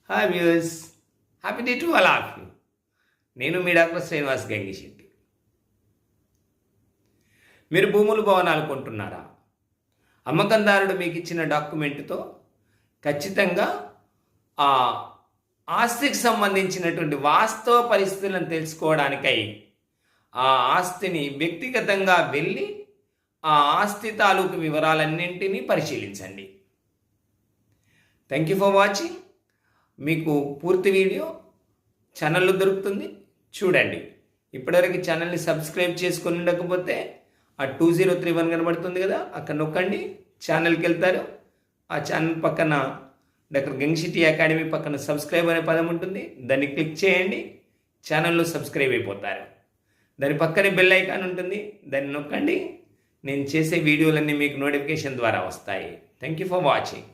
Hi views, happy day to all of you. నేను మీ doctor Srinivas Gangisetty. మీరు భూములు భవనాలు కొంటున్నారా? అమ్మకందారుడు మీకు ఇచ్చిన డాక్యుమెంట్తో ఖచ్చితంగా ఆ ఆస్తికి సంబంధించినటువంటి వాస్తవ పరిస్థితులను తెలుసుకోవడానికై ఆ ఆస్తిని వ్యక్తిగతంగా వెళ్ళి ఆ ఆస్తి తాలూకు వివరాలన్నింటినీ పరిశీలించండి. Thank you for watching. మీకు పూర్తి వీడియో ఛానల్లో దొరుకుతుంది, చూడండి. ఇప్పటివరకు ఛానల్ని సబ్స్క్రైబ్ చేసుకొని ఉండకపోతే ఆ 2031 కనబడుతుంది కదా, అక్కడ నొక్కండి, ఛానల్కి వెళ్తారు. ఆ ఛానల్ పక్కన డాక్టర్ గంగిశెట్టి అకాడమీ పక్కన సబ్స్క్రైబ్ అనే పదం ఉంటుంది, దాన్ని క్లిక్ చేయండి, ఛానల్లో సబ్స్క్రైబ్ అయిపోతారు. దాని పక్కనే బెల్ ఐకాన్ ఉంటుంది, దాన్ని నొక్కండి. నేను చేసే వీడియోలన్నీ మీకు నోటిఫికేషన్ ద్వారా వస్తాయి. Thank you for watching.